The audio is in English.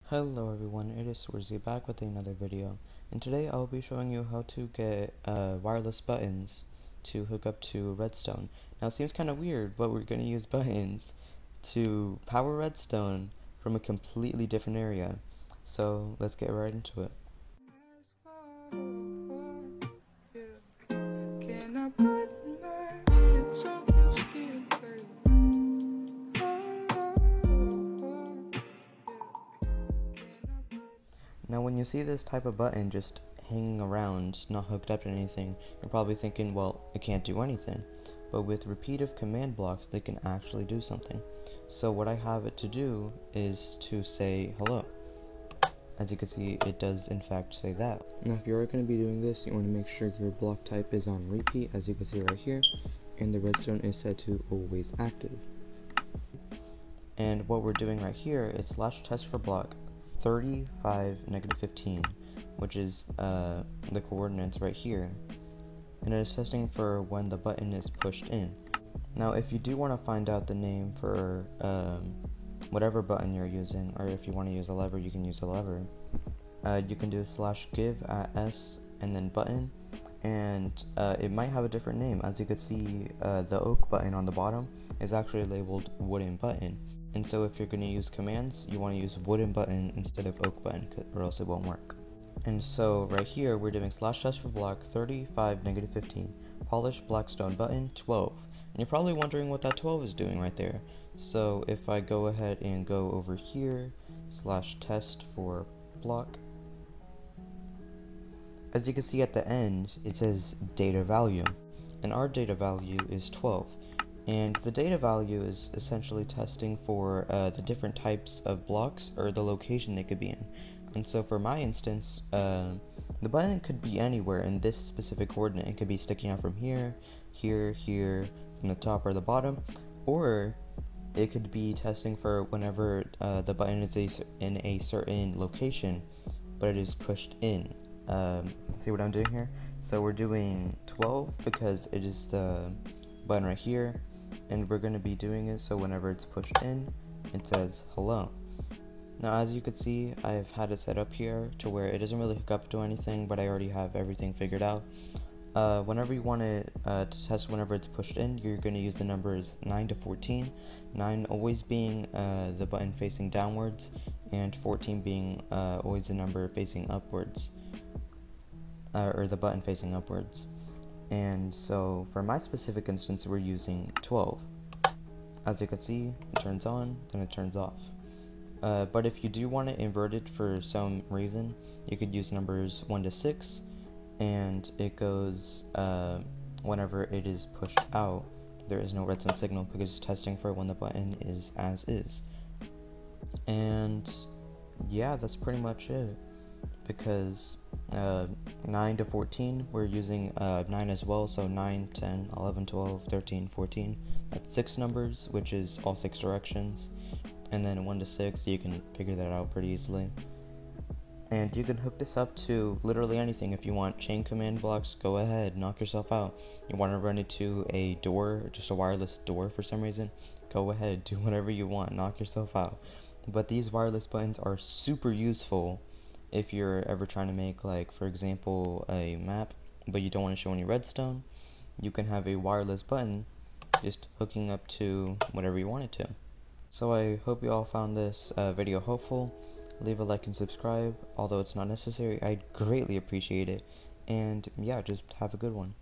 Hello everyone, it is Swarzy back with another video, and today I'll be showing you how to get wireless buttons to hook up to Redstone. Now it seems kind of weird, but we're going to use buttons to power Redstone from a completely different area. So let's get right into it. Now when you see this type of button just hanging around, not hooked up to anything, you're probably thinking, well, it can't do anything. But with repeative command blocks, they can actually do something. So what I have it to do is to say hello. As you can see, it does in fact say that. Now if you are going to be doing this, you want to make sure your block type is on repeat, as you can see right here, and the redstone is set to always active. And what we're doing right here is /test for block 35 -15, which is the coordinates right here, and it is testing for when the button is pushed in. Now if you do want to find out the name for whatever button you're using, or if you want to use a lever, you can use a lever. You can do /give at s and then button, and it might have a different name. As you can see, the oak button on the bottom is actually labeled wooden button. And so if you're going to use commands, you want to use wooden button instead of oak button, or else it won't work. And so right here, we're doing /test for block 35 -15, polish blackstone button 12. And you're probably wondering what that 12 is doing right there. So if I go ahead and go over here, /test for block, as you can see at the end, it says data value. And our data value is 12. And the data value is essentially testing for the different types of blocks or the location they could be in. And so for my instance, the button could be anywhere in this specific coordinate. It could be sticking out from here, here, here, from the top or the bottom, or it could be testing for whenever the button is in a certain location, but it is pushed in. See what I'm doing here? So we're doing 12 because it is the button right here, and we're going to be doing it so whenever it's pushed in, it says hello. Now as you can see, I've had it set up here to where it doesn't really hook up to anything, but I already have everything figured out. Whenever you want it to test whenever it's pushed in, you're going to use the numbers 9 to 14, 9 always being the button facing downwards, and 14 being always the number facing upwards, or the button facing upwards. And so for my specific instance, we're using 12. As you can see, it turns on, then it turns off. But if you do want it inverted for some reason, you could use numbers 1 to 6, and it goes whenever it is pushed out. There is no redstone signal because it's testing for when the button is as is. And yeah, that's pretty much it. Because 9 to 14, we're using 9 as well, so 9, 10, 11, 12, 13, 14. That's 6 numbers, which is all 6 directions. And then 1 to 6, you can figure that out pretty easily. And you can hook this up to literally anything. If you want chain command blocks, go ahead, knock yourself out. You want to run it to a door, just a wireless door for some reason, go ahead, do whatever you want, knock yourself out. But these wireless buttons are super useful if you're ever trying to make, like, for example, a map, but you don't want to show any redstone. You can have a wireless button just hooking up to whatever you want it to. So I hope you all found this video helpful. Leave a like and subscribe, although it's not necessary. I'd greatly appreciate it. And yeah, just have a good one.